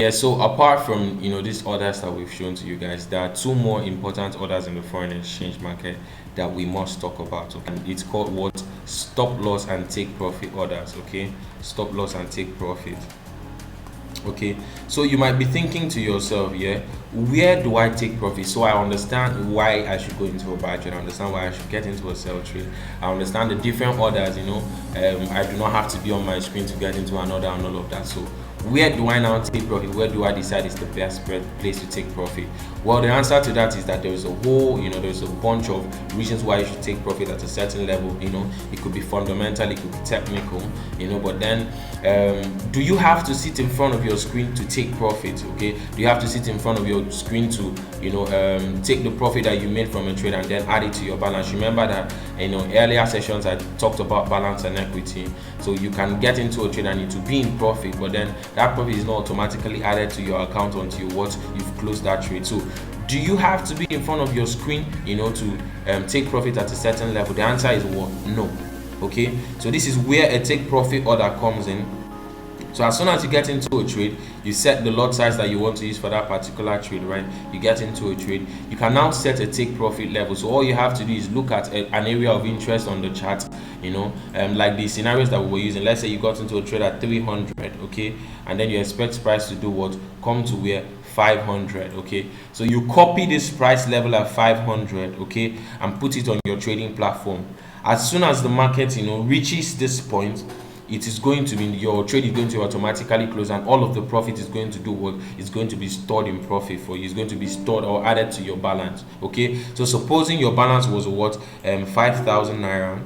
Yeah, so apart from these orders that we've shown to you guys, there are two more important orders in the foreign exchange market that we must talk about. Okay, and it's called what? Stop loss and take profit orders. Okay, stop loss and take profit. Okay, so you might be thinking to yourself, yeah, where do I take profit? So I understand why I should go into a buy trade. I understand why I should get into a sell trade. I understand the different orders. I do not have to be on my screen to get into an order and all of that. So where do I now take profit? Where do I decide is the best place to take profit? Well, the answer to that is that there's a whole, there's a bunch of reasons why you should take profit at a certain level. It could be fundamental, it could be technical, but then do you have to sit in front of your screen to take profit? Okay, do you have to sit in front of your screen to take the profit that you made from a trade and then add it to your balance? Remember that earlier sessions I talked about balance and equity. So you can get into a trade and to be in profit, but then that profit is not automatically added to your account until you've closed that trade. So do you have to be in front of your screen to take profit at a certain level? The answer is what? No. Okay, so this is where a take profit order comes in. So as soon as you get into a trade, you set the lot size that you want to use for that particular trade, right? You get into a trade, you can now set a take profit level. So all you have to do is look at an area of interest on the chart, like the scenarios that we were using. Let's say you got into a trade at 300, okay, and then you expect price to do what? Come to where? 500. Okay, so you copy this price level at 500, okay, and put it on your trading platform. As soon as the market reaches this point, it is going to be, your trade is going to automatically close, and all of the profit is going to do what? It's going to be stored in profit for you. It's going to be stored or added to your balance. Okay, so supposing your balance was what? 5,000 naira.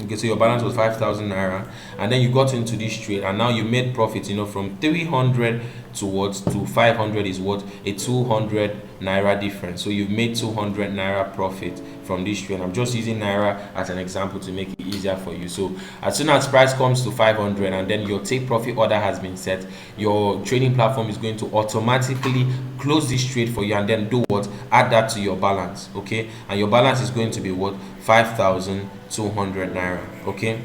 Okay, so your balance was 5,000 naira, and then you got into this trade, and now you made profit. From 300 to 500 is what? A 200 naira difference. So you've made 200 naira profit from this trade. I'm just using naira as an example to make it easier for you. So as soon as price comes to 500 and then your take profit order has been set, your trading platform is going to automatically close this trade for you and then do what? Add that to your balance. Okay, and your balance is going to be what? 5,200 naira. Okay,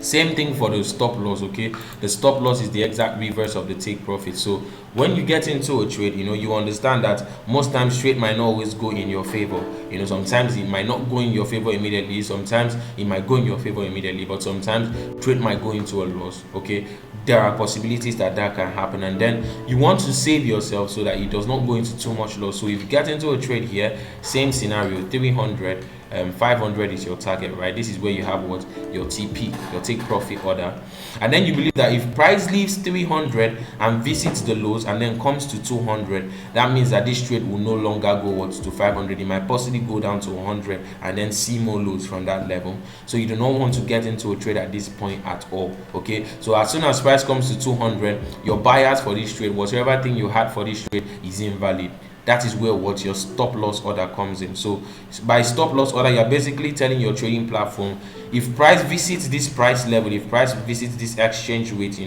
same thing for the stop loss. Okay, the stop loss is the exact reverse of the take profit. So when you get into a trade, you understand that most times trade might not always go in your favor. Sometimes it might not go in your favor immediately, sometimes it might go in your favor immediately, but sometimes trade might go into a loss. Okay, there are possibilities that can happen, and then you want to save yourself so that it does not go into too much loss. So if you get into a trade here, same scenario, 300, 500 is your target, right? This is where you have what? Your TP, your take profit order. And then you believe that if price leaves 300 and visits the lows and then comes to 200, that means that this trade will no longer go what? To 500. It might possibly go down to 100 and then see more lows from that level. So you do not want to get into a trade at this point at all. Okay, so as soon as price comes to 200, your buyers for this trade, whatever thing you had for this trade, is invalid. That is where what? Your stop loss order comes in. So by stop loss order, you're basically telling your trading platform, if price visits this price level, if price visits this exchange rate,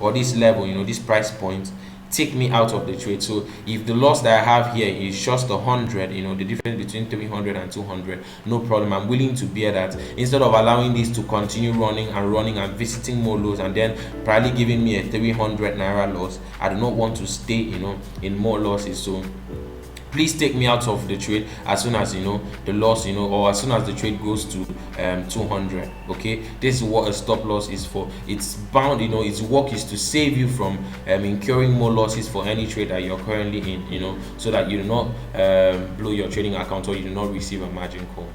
or this level, this price point, take me out of the trade. So if the loss that I have here is just 100, the difference between 300 and 200, no problem, I'm willing to bear that, instead of allowing this to continue running and visiting more lows and then probably giving me a 300 naira loss. I do not want to stay in more losses. So please take me out of the trade as soon as the loss or as soon as the trade goes to 200. Okay, this is what a stop loss is for. It's bound, its work is to save you from incurring more losses for any trade that you're currently in, so that you do not blow your trading account or you do not receive a margin call.